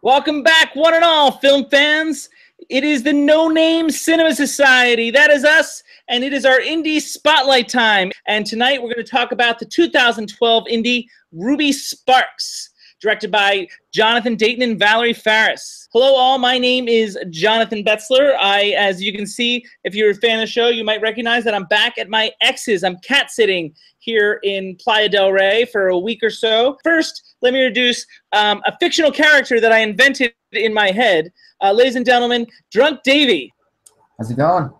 Welcome back, one and all, film fans. It is the No Name Cinema Society. That is us, and it is our indie spotlight time. And tonight we're going to talk about the 2012 indie Ruby Sparks, directed by Jonathan Dayton and Valerie Faris. Hello all, my name is Jonathan Betzler. As you can see, if you're a fan of the show, you might recognize that I'm back at my ex's. I'm cat-sitting here in Playa del Rey for a week or so. First, let me introduce a fictional character that I invented in my head. Ladies and gentlemen, Drunk Davie. How's it going?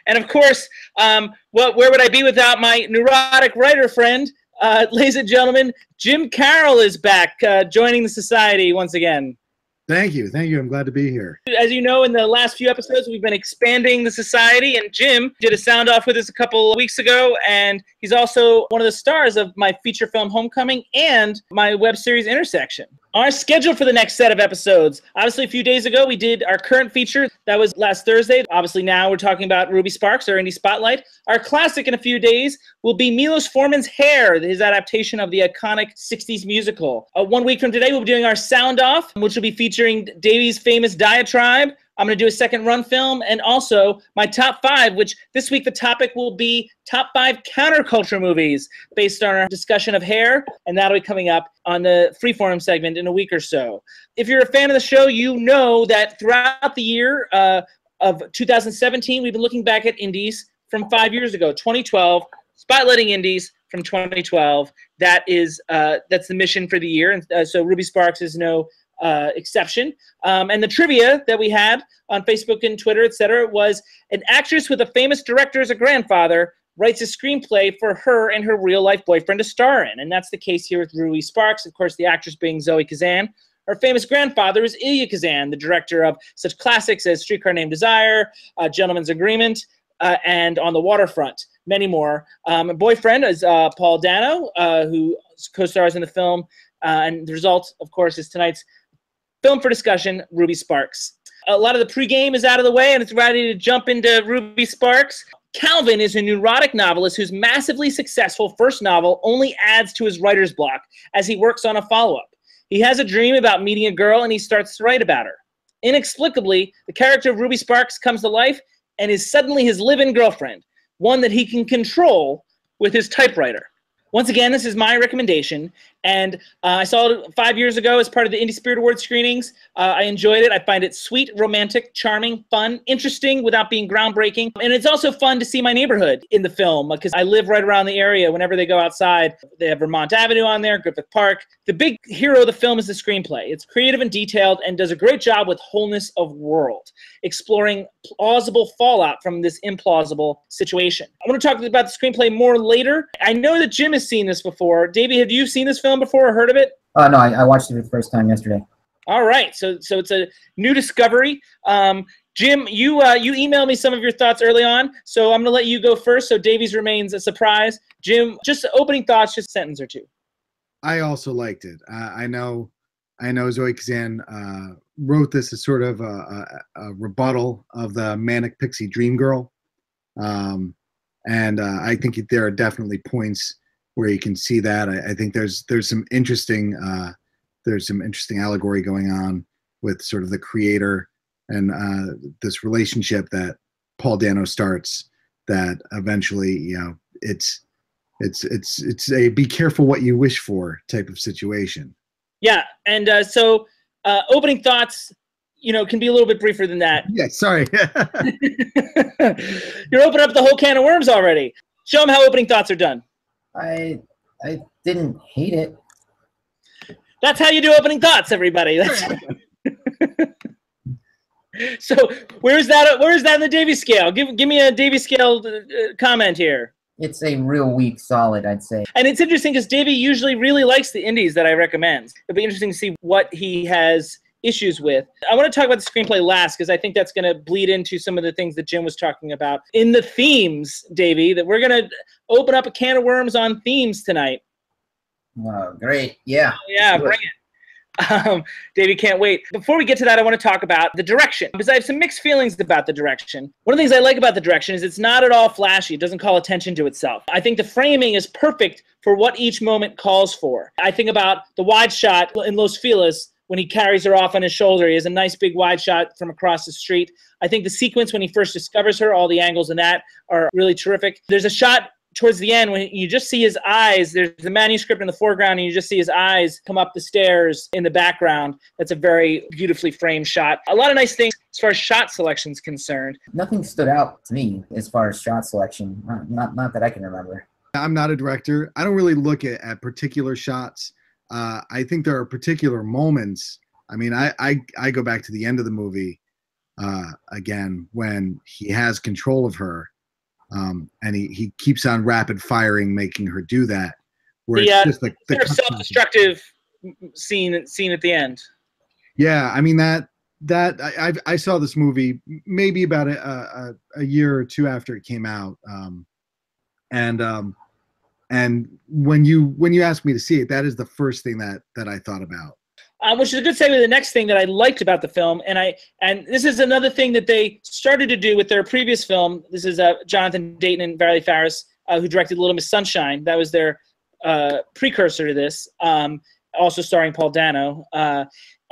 And of course, where would I be without my neurotic writer friend? Ladies and gentlemen, Jim Carroll is back, joining the society once again. Thank you. Thank you. I'm glad to be here. As you know, in the last few episodes, we've been expanding the society, and Jim did a sound off with us a couple of weeks ago, and he's also one of the stars of my feature film Homecoming and my web series Intersection. Our schedule for the next set of episodes. Obviously, a few days ago, we did our current feature. That was last Thursday. Obviously, now we're talking about Ruby Sparks, our indie spotlight. Our classic in a few days will be Milos Forman's Hair, his adaptation of the iconic 60s musical. 1 week from today, we'll be doing our sound off, which will be featuring Davey's famous diatribe. I'm going to do a second run film, and also my top 5, which this week the topic will be top 5 counterculture movies based on our discussion of Hair, and that'll be coming up on the Freeform segment in a week or so. If you're a fan of the show, you know that throughout the year of 2017, we've been looking back at indies from 5 years ago, 2012, spotlighting indies from 2012. That's the mission for the year, and so Ruby Sparks is no exception. And the trivia that we had on Facebook and Twitter, etc., was an actress with a famous director as a grandfather writes a screenplay for her and her real-life boyfriend to star in. And that's the case here with Ruby Sparks, of course, the actress being Zoe Kazan. Her famous grandfather is Ilya Kazan, the director of such classics as Streetcar Named Desire, Gentleman's Agreement, and On the Waterfront, many more. Boyfriend is Paul Dano, who co-stars in the film. And the result, of course, is tonight's film for discussion, Ruby Sparks. A lot of the pregame is out of the way, and it's ready to jump into Ruby Sparks. Calvin is a neurotic novelist whose massively successful first novel only adds to his writer's block as he works on a follow-up. He has a dream about meeting a girl, and he starts to write about her. Inexplicably, the character of Ruby Sparks comes to life and is suddenly his live-in girlfriend, one that he can control with his typewriter. Once again, this is my recommendation, and I saw it 5 years ago as part of the Indie Spirit Award screenings. I enjoyed it. I find it sweet, romantic, charming, fun, interesting without being groundbreaking. And it's also fun to see my neighborhood in the film because I live right around the area. Whenever they go outside, they have Vermont Avenue on there, Griffith Park. The big hero of the film is the screenplay. It's creative and detailed and does a great job with wholeness of world, exploring plausible fallout from this implausible situation. I want to talk about the screenplay more later. I know that Jim has seen this before. Davey, have you seen this film before or heard of it? No, I watched it for the first time yesterday. All right, so it's a new discovery. Jim, you emailed me some of your thoughts early on, so I'm going to let you go first, so Davey's remains a surprise. Jim, just opening thoughts, just a sentence or two. I also liked it. I know Zoe Kazan wrote this as sort of a rebuttal of the Manic Pixie Dream Girl, and I think there are definitely points where you can see that. I think there's some interesting allegory going on with sort of the creator and this relationship that Paul Dano starts. That eventually, you know, it's a be careful what you wish for type of situation. Yeah, and so opening thoughts, you know, can be a little bit briefer than that. Yeah, sorry. You're opening up the whole can of worms already. Show them how opening thoughts are done. I didn't hate it. That's how you do opening thoughts, everybody. That's So where's that in the Davie scale? Give me a Davie scale comment here. It's a real weak solid, I'd say. And it's interesting because Davie usually really likes the indies that I recommend. It'll be interesting to see what he has issues with. I want to talk about the screenplay last because I think that's going to bleed into some of the things that Jim was talking about in the themes, Davie, that we're going to open up a can of worms on themes tonight. Wow, great. Yeah. Yeah, bring it. Davey, can't wait. Before we get to that, I want to talk about the direction, because I have some mixed feelings about the direction. One of the things I like about the direction is it's not at all flashy. It doesn't call attention to itself. I think the framing is perfect for what each moment calls for. I think about the wide shot in Los Feliz when he carries her off on his shoulder. He has a nice big wide shot from across the street. I think the sequence when he first discovers her, all the angles in that are really terrific. There's a shot towards the end when you just see his eyes. There's the manuscript in the foreground, and you just see his eyes come up the stairs in the background. That's a very beautifully framed shot. A lot of nice things as far as shot selection is concerned. Nothing stood out to me as far as shot selection, not that I can remember. I'm not a director. I don't really look at particular shots. I think there are particular moments. I mean, I go back to the end of the movie again when he has control of her, and he keeps on rapid firing, making her do that. Where it's just like the self-destructive scene at the end. Yeah, I mean that I saw this movie maybe about a year or two after it came out, and when you asked me to see it, that is the first thing that I thought about. Which is a good segue to the next thing that I liked about the film, and this is another thing that they started to do with their previous film. This is Jonathan Dayton and Valerie Faris, who directed Little Miss Sunshine. That was their precursor to this, also starring Paul Dano.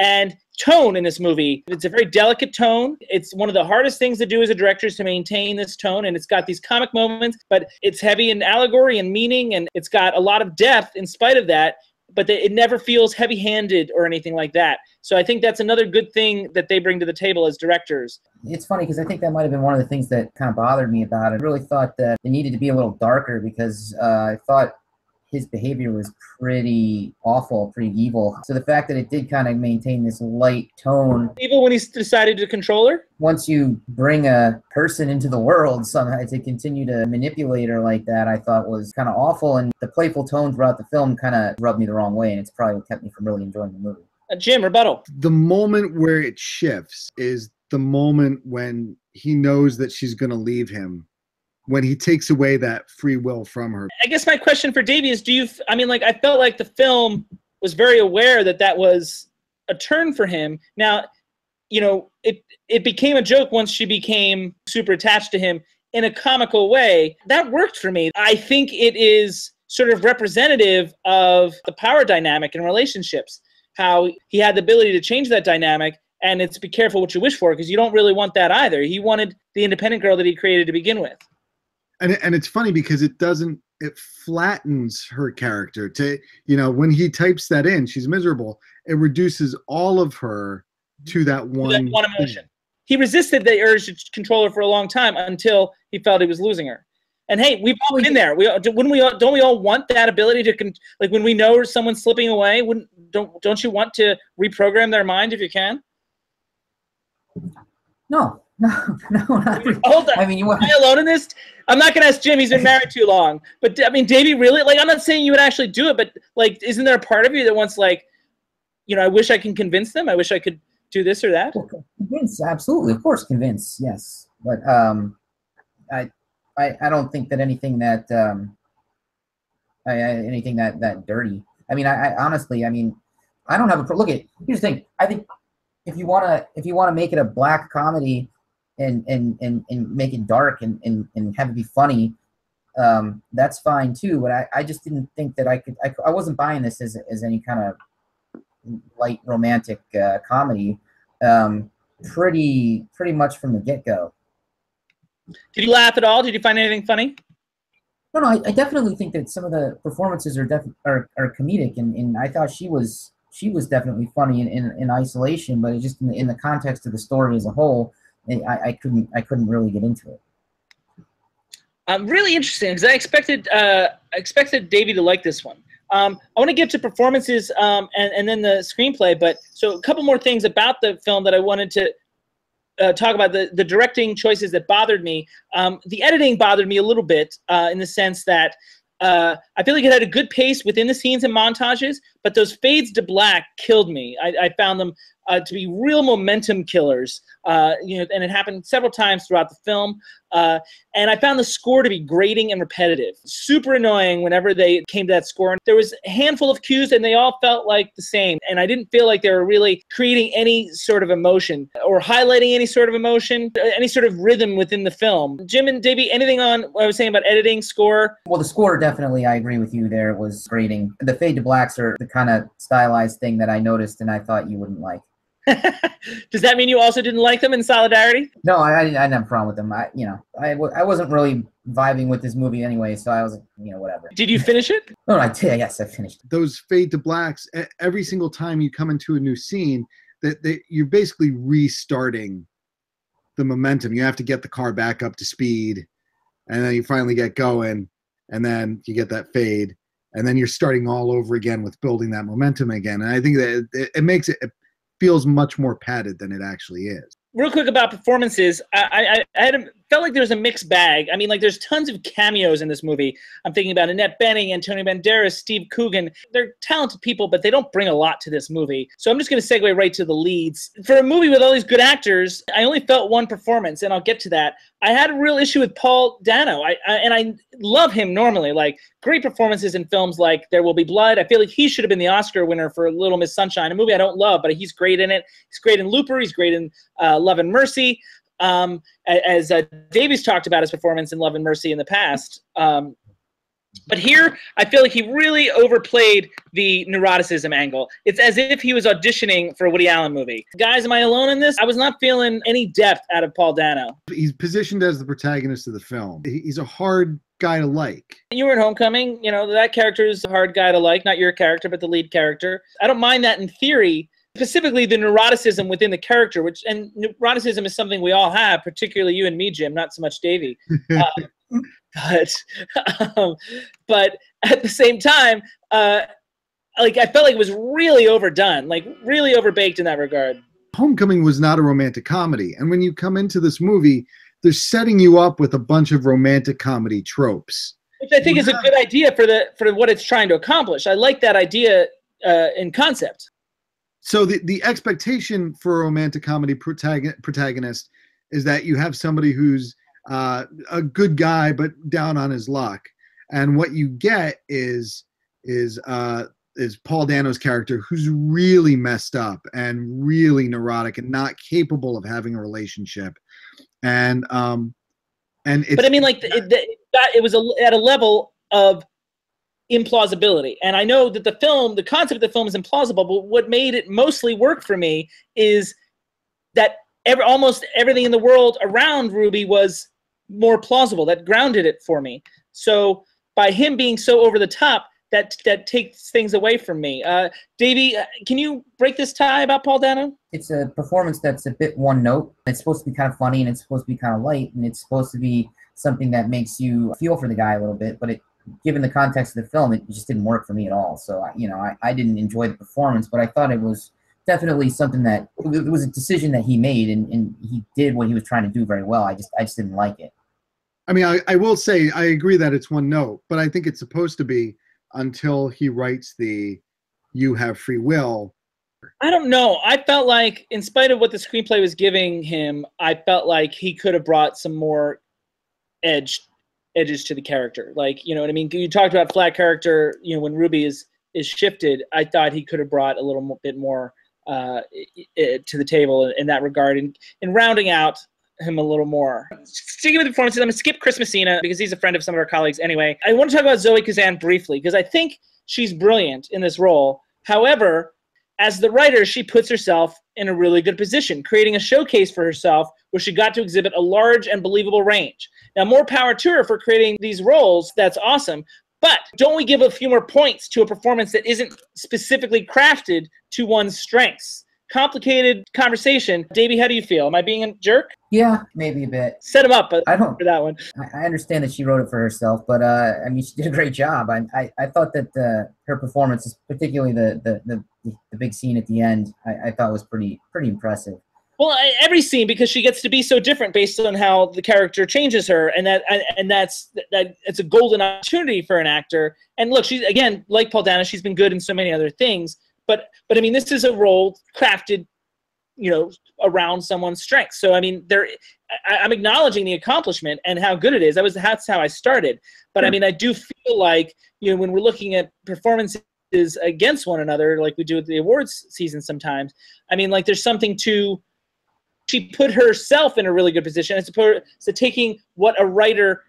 And tone in this movie, it's a very delicate tone. It's one of the hardest things to do as a director is to maintain this tone, and it's got these comic moments, but it's heavy in allegory and meaning, and it's got a lot of depth in spite of that, but it never feels heavy-handed or anything like that. So I think that's another good thing that they bring to the table as directors. It's funny because I think that might have been one of the things that kind of bothered me about it. I really thought that it needed to be a little darker because I thought his behavior was pretty awful, pretty evil. So the fact that it did kind of maintain this light tone. Evil when he decided to control her? Once you bring a person into the world somehow to continue to manipulate her like that, I thought was kind of awful. And the playful tone throughout the film kind of rubbed me the wrong way. And it's probably what kept me from really enjoying the movie. Jim, rebuttal. The moment where it shifts is the moment when he knows that she's going to leave him, when he takes away that free will from her. I guess my question for Davie is, I felt like the film was very aware that that was a turn for him. Now, it became a joke once she became super attached to him in a comical way. That worked for me. I think it is sort of representative of the power dynamic in relationships, how he had the ability to change that dynamic, and it's be careful what you wish for, because you don't really want that either. He wanted the independent girl that he created to begin with. And it's funny because it flattens her character to, when he types that in, she's miserable. It reduces all of her to that one emotion. He resisted the urge to control her for a long time until he felt he was losing her. And hey, we've all been there. Don't we all want that ability to, like when we know someone's slipping away, don't you want to reprogram their mind if you can? No. Hold on. I mean, am I alone in this? I'm not gonna ask Jim. He's been married too long. But I mean, Davie, really? Like, I'm not saying you would actually do it, but like, isn't there a part of you that wants, like, I wish I can convince them. I wish I could do this or that. Well, convince, absolutely, of course, convince, yes. But I don't think that anything that that dirty. I mean, I honestly, I mean, I don't have a look at. Here's the thing. I think if you wanna make it a black comedy and make it dark and have it be funny, that's fine too. But I just didn't think that I wasn't buying this as any kind of light romantic comedy pretty much from the get-go. Did you laugh at all? Did you find anything funny? No, I definitely think that some of the performances are comedic, and I thought she was definitely funny in isolation, but just in the context of the story as a whole, I couldn't really get into it. Really interesting, because I expected Davie to like this one. I want to get to performances and then the screenplay, but so a couple more things about the film that I wanted to talk about. The directing choices that bothered me. The editing bothered me a little bit in the sense that I feel like it had a good pace within the scenes and montages, but those fades to black killed me. I found them to be real momentum killers, and it happened several times throughout the film. And I found the score to be grating and repetitive. Super annoying whenever they came to that score. And there was a handful of cues, and they all felt like the same. And I didn't feel like they were really creating any sort of emotion or highlighting any sort of emotion, any sort of rhythm within the film. Jim and Davey, anything on what I was saying about editing, score? Well, the score, definitely, I agree with you there. It was grating. The fade to blacks are the kind of stylized thing that I noticed and I thought you wouldn't like. Does that mean you also didn't like them in solidarity? No, I didn't have a problem with them. I wasn't really vibing with this movie anyway, so I was, whatever. Did you finish it? No, I did. Yes, I finished. Those fade to blacks, every single time you come into a new scene, that you're basically restarting the momentum. You have to get the car back up to speed, and then you finally get going, and then you get that fade, and then you're starting all over again with building that momentum again. And I think that it feels much more padded than it actually is. Real quick about performances, I felt like there was a mixed bag. I mean, like, there's tons of cameos in this movie. I'm thinking about Annette Bening, Antonio Banderas, Steve Coogan. They're talented people, but they don't bring a lot to this movie. So I'm just going to segue right to the leads. For a movie with all these good actors, I only felt one performance, and I'll get to that. I had a real issue with Paul Dano, and I love him normally. Like, great performances in films like There Will Be Blood. I feel like he should have been the Oscar winner for Little Miss Sunshine, a movie I don't love, but he's great in it. He's great in Looper. He's great in Love and Mercy. As Davies talked about his performance in Love and Mercy in the past. But here, I feel like he really overplayed the neuroticism angle. It's as if he was auditioning for a Woody Allen movie. Guys, am I alone in this? I was not feeling any depth out of Paul Dano. He's positioned as the protagonist of the film. He's a hard guy to like. You were in Homecoming. That character is a hard guy to like. Not your character, but the lead character. I don't mind that in theory. Specifically, the neuroticism within the character, and neuroticism is something we all have, particularly you and me, Jim, not so much Davey. But at the same time, I felt like it was really overdone, like really overbaked in that regard. Homecoming was not a romantic comedy, and when you come into this movie, they're setting you up with a bunch of romantic comedy tropes, which I think is a good idea for what it's trying to accomplish. I like that idea in concept. So the expectation for a romantic comedy protagonist is that you have somebody who's a good guy but down on his luck, and what you get is Paul Dano's character, who's really messed up and really neurotic and not capable of having a relationship, and but I mean, like, it was at a level of implausibility. And I know that the concept of the film is implausible, but what made it mostly work for me is that almost everything in the world around Ruby was more plausible. That grounded it for me. So by him being so over the top, that takes things away from me. Davey, can you break this tie about Paul Dano? It's a performance that's a bit one note. It's supposed to be kind of funny, and it's supposed to be kind of light, and it's supposed to be something that makes you feel for the guy a little bit, but given the context of the film, it just didn't work for me at all. So, I didn't enjoy the performance, but I thought it was definitely something that it was a decision that he made, and he did what he was trying to do very well. I just didn't like it. I mean, I will say I agree that it's one note, but I think it's supposed to be until he writes the "you have free will." I don't know. I felt like, in spite of what the screenplay was giving him, I felt like he could have brought some more edges to the character. Like, you know what I mean? You talked about flat character, when Ruby is shifted. I thought he could have brought a little bit more to the table in that regard, and rounding out him a little more. Sticking with the performances, I'm going to skip Chris Messina because he's a friend of some of our colleagues anyway. I want to talk about Zoe Kazan briefly because I think she's brilliant in this role. However, as the writer, she puts herself in a really good position, creating a showcase for herself where she got to exhibit a large and believable range. Now, more power to her for creating these roles. That's awesome. But don't we give a few more points to a performance that isn't specifically crafted to one's strengths? Complicated conversation. Davey, how do you feel? Am I being a jerk? Yeah, maybe a bit. Set him up for that one. I understand that she wrote it for herself, but she did a great job. I thought that her performance, particularly the big scene at the end, I thought was pretty impressive. Well, every scene, because she gets to be so different based on how the character changes her, and that's it's a golden opportunity for an actor. And look, she's, again, like Paul Dano, she's been good in so many other things. But I mean, this is a role crafted around someone's strengths. So I mean, I'm acknowledging the accomplishment and how good it is. That's how I started. But I mean, I do feel like when we're looking at performances against one another, like we do at the awards season sometimes, I mean, like there's something to. She put herself in a really good position as opposed to taking what a writer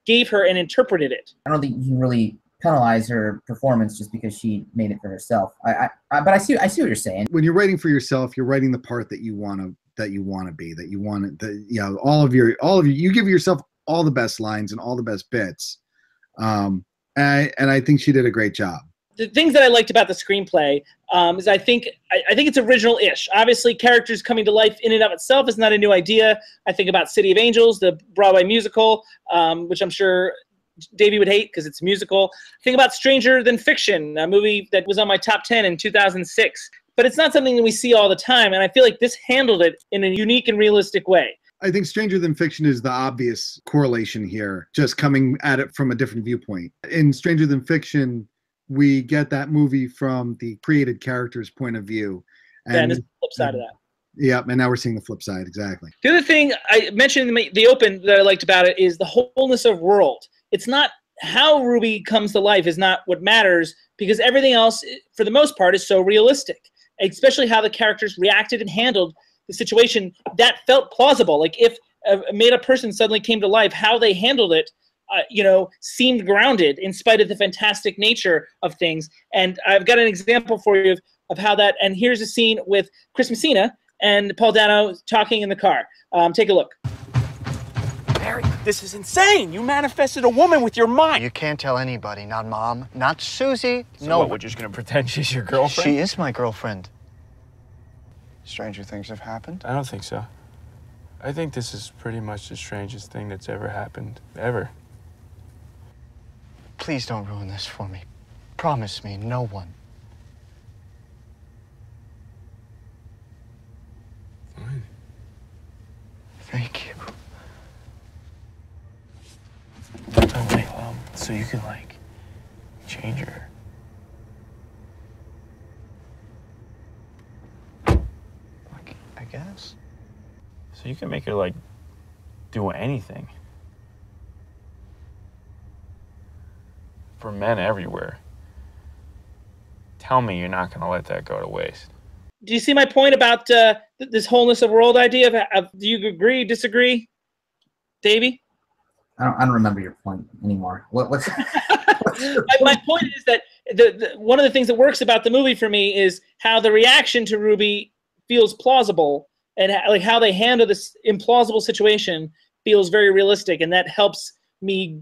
gave her and interpreted it. I don't think you can really penalize her performance just because she made it for herself. But I see what you're saying. When you're writing for yourself, you're writing the part that you want to be, all of you, you give yourself all the best lines and all the best bits. And I think she did a great job. The things that I liked about the screenplay is I think it's original-ish. Obviously, characters coming to life in and of itself is not a new idea. I think about City of Angels, the Broadway musical, which I'm sure Davie would hate because it's musical. Think about Stranger Than Fiction, a movie that was on my top 10 in 2006. But it's not something that we see all the time, and I feel like this handled it in a unique and realistic way. I think Stranger Than Fiction is the obvious correlation here, just coming at it from a different viewpoint. In Stranger Than Fiction, we get that movie from the created character's point of view. And there's the flip side of that. Yep, and now we're seeing the flip side, exactly. The other thing I mentioned in the open that I liked about it is the wholeness of world. It's not how Ruby comes to life is not what matters, because everything else, for the most part, is so realistic, especially how the characters reacted and handled the situation. That felt plausible. Like if a made-up person suddenly came to life, how they handled it, seemed grounded in spite of the fantastic nature of things. And I've got an example for you of how that, and here's a scene with Chris Messina and Paul Dano talking in the car. Take a look. Barry, this is insane. You manifested a woman with your mind. You can't tell anybody, not Mom, not Susie. So no. What, we're just gonna pretend she's your girlfriend? She is my girlfriend. Stranger things have happened? I don't think so. I think this is pretty much the strangest thing that's ever happened, ever. Please don't ruin this for me. Promise me, no one. Fine. Thank you. Oh, wait, so you can, like, change her. I guess. So you can make her, like, do anything. For men everywhere. Tell me you're not going to let that go to waste. Do you see my point about this wholeness of world idea? Do you agree, disagree, Davie? I don't remember your point anymore. What's my point is that one of the things that works about the movie for me is how the reaction to Ruby feels plausible, and like how they handle this implausible situation feels very realistic, and that helps me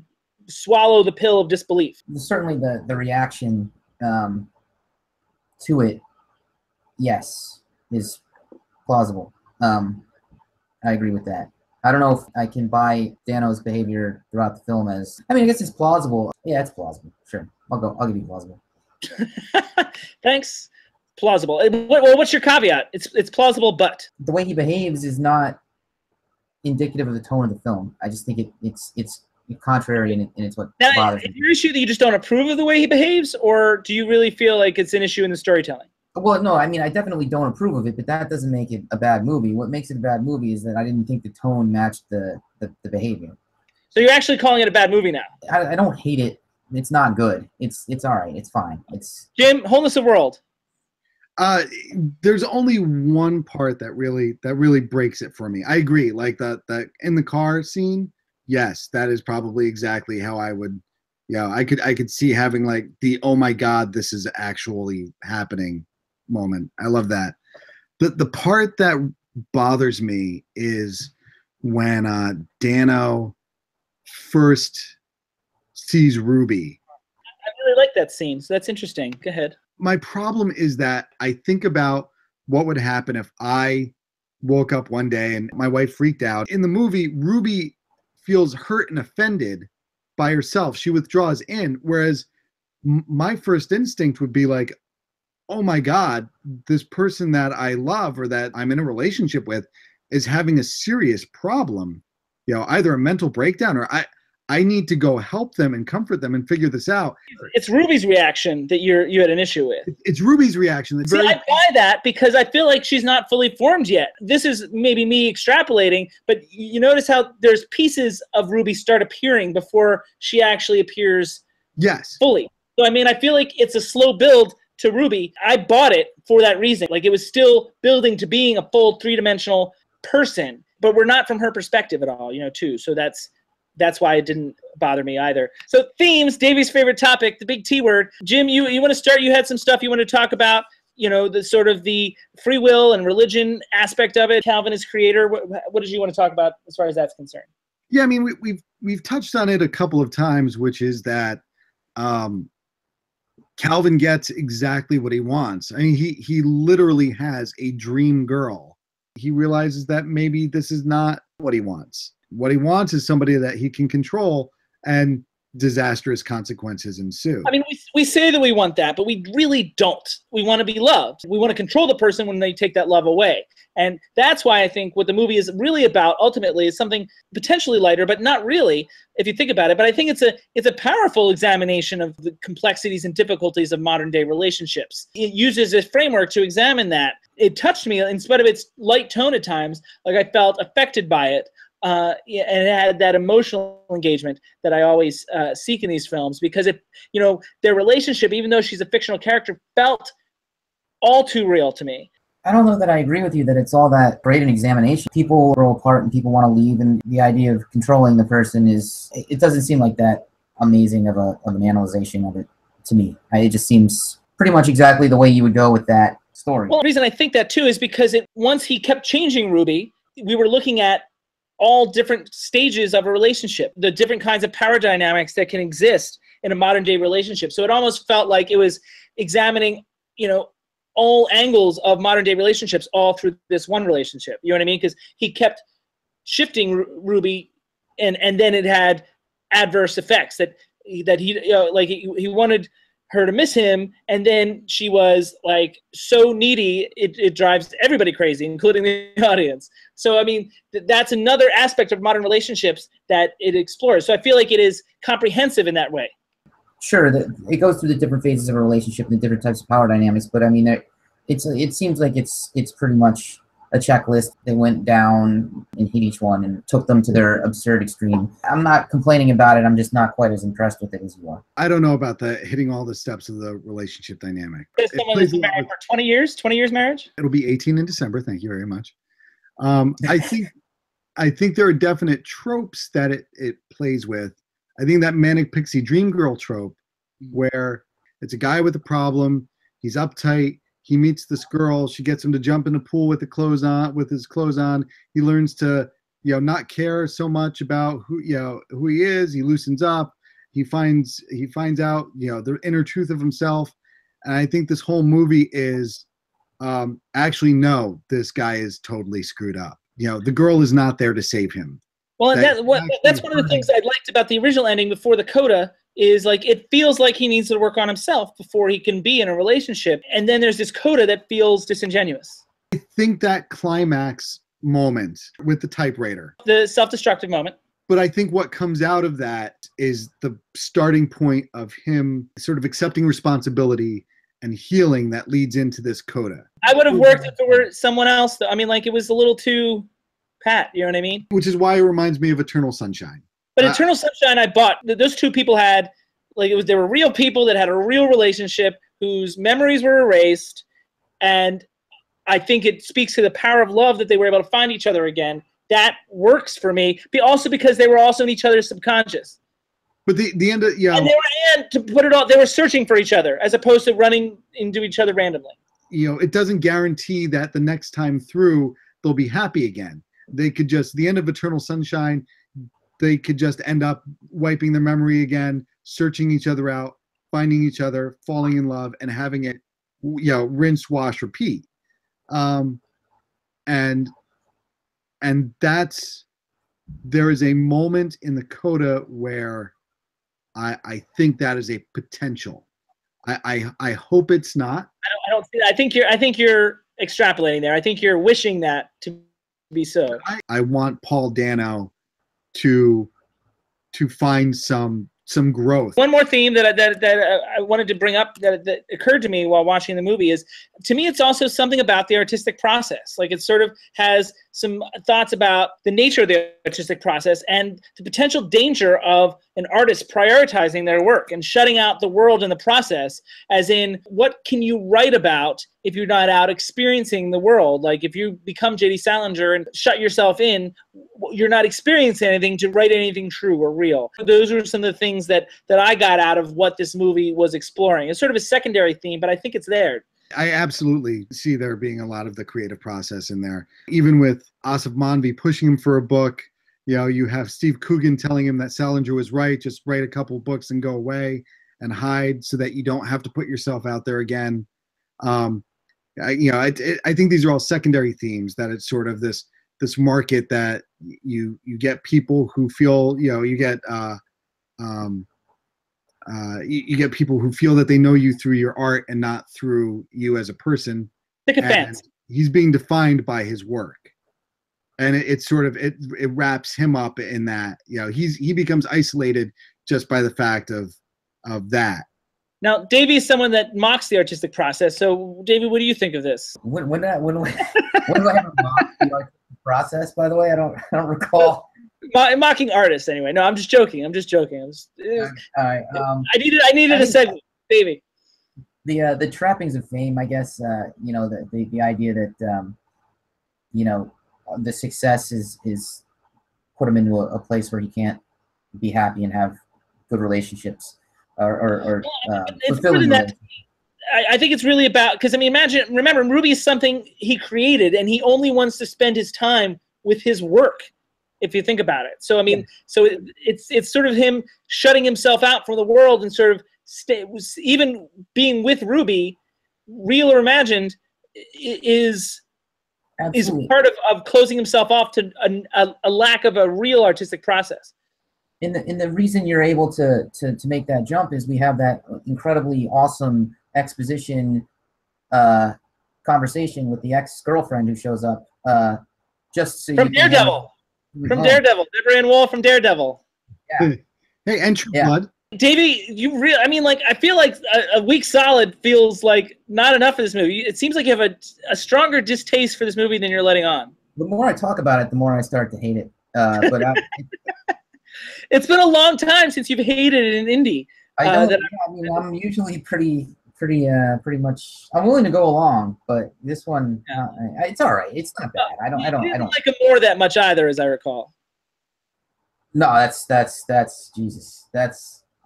swallow the pill of disbelief. Certainly the reaction to it, yes, is plausible. I agree with that. I don't know if I can buy Dano's behavior throughout the film as, I mean, I guess it's plausible. Yeah, it's plausible. Sure. I'll give you plausible. Thanks. Plausible. Well, what's your caveat? It's plausible, but the way he behaves is not indicative of the tone of the film. I just think it's contrary, and it's what bothers me. Is your issue that you just don't approve of the way he behaves, or do you really feel like it's an issue in the storytelling? Well, no, I mean, I definitely don't approve of it, but that doesn't make it a bad movie. What makes it a bad movie is that I didn't think the tone matched the behavior. So you're actually calling it a bad movie now? I don't hate it. It's not good. It's all right. It's fine. Jim, Wholeness of World. There's only one part that really breaks it for me. I agree. Like that in the car scene, yes, that is probably exactly how I would. Yeah, I could see having like the oh my god, this is actually happening moment. I love that. The part that bothers me is when Dano first sees Ruby. I really like that scene, so that's interesting. Go ahead. My problem is that I think about what would happen if I woke up one day and my wife freaked out. In the movie, Ruby feels hurt and offended by herself. She withdraws in, whereas my first instinct would be like, oh my God, this person that I love or that I'm in a relationship with is having a serious problem, either a mental breakdown or I need to go help them and comfort them and figure this out. It's Ruby's reaction that you had an issue with. It's Ruby's reaction. See, I buy that because I feel like she's not fully formed yet. This is maybe me extrapolating, but you notice how there's pieces of Ruby start appearing before she actually appears fully. So, I mean, I feel like it's a slow build to Ruby. I bought it for that reason. Like, it was still building to being a full three-dimensional person, but we're not from her perspective at all, too. So that's why it didn't bother me either. So themes, Davey's favorite topic, the big T word. Jim, you want to start? You had some stuff you want to talk about, the sort of the free will and religion aspect of it. Calvin is creator. What did you want to talk about as far as that's concerned? Yeah, I mean, we've touched on it a couple of times, which is that Calvin gets exactly what he wants. I mean, he literally has a dream girl. He realizes that maybe this is not what he wants. What he wants is somebody that he can control, and disastrous consequences ensue. I mean, we say that we want that, but we really don't. We want to be loved. We want to control the person when they take that love away. And that's why I think what the movie is really about ultimately is something potentially lighter, but not really, if you think about it. But I think it's a powerful examination of the complexities and difficulties of modern day relationships. It uses a framework to examine that. It touched me in spite of its light tone at times, like I felt affected by it. And it had that emotional engagement that I always seek in these films, because their relationship, even though she's a fictional character, felt all too real to me. I don't know that I agree with you that it's all that great an examination. People grow apart and people want to leave, and the idea of controlling the person it doesn't seem like that amazing of an analyzation of it to me. It just seems pretty much exactly the way you would go with that story. Well, the reason I think that too is because once he kept changing Ruby, we were looking at all different stages of a relationship, the different kinds of power dynamics that can exist in a modern day relationship. So it almost felt like it was examining, all angles of modern day relationships all through this one relationship. You know what I mean? Because he kept shifting Ruby, and then it had adverse effects that he he wanted her to miss him, and then she was like so needy it drives everybody crazy, including the audience. So I mean, that's another aspect of modern relationships that it explores. So I feel like it is comprehensive in that way. Sure, it goes through the different phases of a relationship and the different types of power dynamics, but I mean, it seems like it's pretty much a checklist. They went down and hit each one and took them to their absurd extreme. I'm not complaining about it. I'm just not quite as impressed with it as you are. I don't know about the hitting all the steps of the relationship dynamic. There's someone who's married for 20 years marriage? It'll be 18 in December. Thank you very much. I think there are definite tropes that it plays with. I think that manic pixie dream girl trope, where it's a guy with a problem, he's uptight, he meets this girl, she gets him to jump in the pool with his clothes on. He learns to, not care so much about who he is. He loosens up. He finds out, the inner truth of himself. And I think this whole movie is actually, no, this guy is totally screwed up. The girl is not there to save him. Well, that's one of the things I liked about the original ending before the coda is like it feels like he needs to work on himself before he can be in a relationship. And then there's this coda that feels disingenuous. I think that climax moment with the typewriter, the self-destructive moment. But I think what comes out of that is the starting point of him sort of accepting responsibility and healing that leads into this coda. I would have worked if it were someone else, though. I mean, like, it was a little too pat, you know what I mean? Which is why it reminds me of Eternal Sunshine. But Eternal Sunshine, I bought. Those two people had, they were real people that had a real relationship whose memories were erased. And I think it speaks to the power of love that they were able to find each other again. That works for me. Also because they were also in each other's subconscious. But the end of, and to put it all, they were searching for each other as opposed to running into each other randomly. It doesn't guarantee that the next time through they'll be happy again. They could just, the end of Eternal Sunshine, they could just end up wiping their memory again, searching each other out, finding each other, falling in love, and having it, rinse, wash, repeat. And there is a moment in the coda where I think that is a potential. I hope it's not. I don't see that. I think you're extrapolating there. I think you're wishing that to be so. I want Paul Dano to to find some growth. One more theme that I wanted to bring up that occurred to me while watching the movie is, to me, it's also something about the artistic process. Like, it sort of has some thoughts about the nature of the artistic process and the potential danger of an artist prioritizing their work and shutting out the world in the process, as in, what can you write about if you're not out experiencing the world? Like, if you become J.D. Salinger and shut yourself in, you're not experiencing anything to write anything true or real. Those are some of the things that I got out of what this movie was exploring. It's sort of a secondary theme, but I think it's there. I absolutely see there being a lot of the creative process in there. Even with Asif Manvi pushing him for a book, you know, you have Steve Coogan telling him that Salinger was right, just write a couple books and go away and hide so that you don't have to put yourself out there again. I think these are all secondary themes, that it's sort of this market that you get people who feel, you know, you get people who feel that they know you through your art and not through you as a person. Sycophants. He's being defined by his work, and it wraps him up in that, you know, he becomes isolated just by the fact of that. Now, Davey is someone that mocks the artistic process. So, Davey, what do you think of this? When do I ever mock the artistic process? By the way, I don't recall. Mocking artists, anyway. No, I'm just joking. All right. I needed a segue, Davey. The trappings of fame, I guess. You know, the idea that you know, the success is put him into a place where he can't be happy and have good relationships. It's more than that. I think it's really about, because I mean, remember, Ruby is something he created, and he only wants to spend his time with his work, if you think about it. So I mean, so it's sort of him shutting himself out from the world and sort of even being with Ruby, real or imagined, is part of closing himself off to a lack of a real artistic process. And the reason you're able to make that jump is we have that incredibly awesome exposition conversation with the ex-girlfriend who shows up just so from Daredevil. From Daredevil. Deborah Ann Woll from Daredevil. Yeah. Hey, and True Blood. Davey, I mean, like, I feel like a week solid feels like not enough for this movie. It seems like you have a stronger distaste for this movie than you're letting on. The more I talk about it, the more I start to hate it. But it's been a long time since you've hated an indie. I mean, I'm usually pretty much. I'm willing to go along, but this one, it's all right. It's not bad. I don't like it more that much either, as I recall. No, that's Jesus.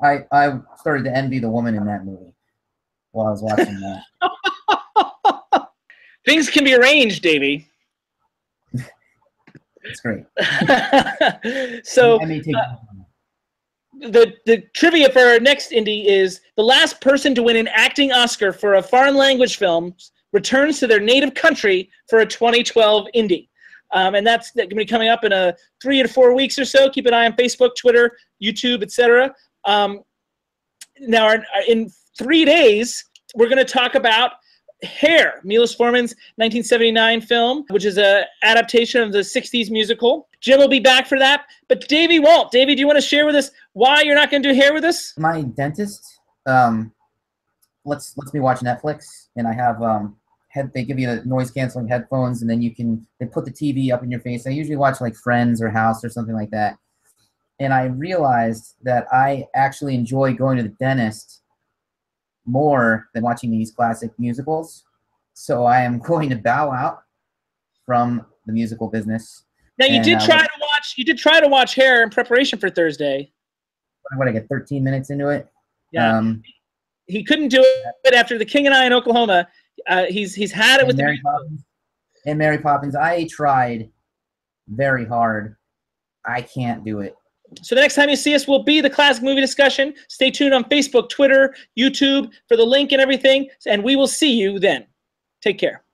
I started to envy the woman in that movie while I was watching that. Things can be arranged, Davey. It's great. So the trivia for our next indie is the last person to win an acting Oscar for a foreign language film returns to their native country for a 2012 indie. And that's going to be coming up in 3 to 4 weeks or so. Keep an eye on Facebook, Twitter, YouTube, etc. Now, in 3 days, we're going to talk about Hair, Milos Forman's 1979 film, which is an adaptation of the 60s musical. Jim will be back for that, but Davey won't. Davey, do you want to share with us why you're not going to do Hair with us? My dentist lets me watch Netflix, and I have they give you the noise canceling headphones, and then they put the TV up in your face. I usually watch like Friends or House or something like that, and I realized that I actually enjoy going to the dentist more than watching these classic musicals. So I am going to bow out from the musical business. Now you did try to watch Hair in preparation for Thursday. What, I get 13 minutes into it? Yeah. He couldn't do it after The King and I in Oklahoma. He's had it with Mary Poppins. And Mary Poppins. I tried very hard. I can't do it. So the next time you see us will be the classic movie discussion. Stay tuned on Facebook, Twitter, YouTube for the link and everything, and we will see you then. Take care.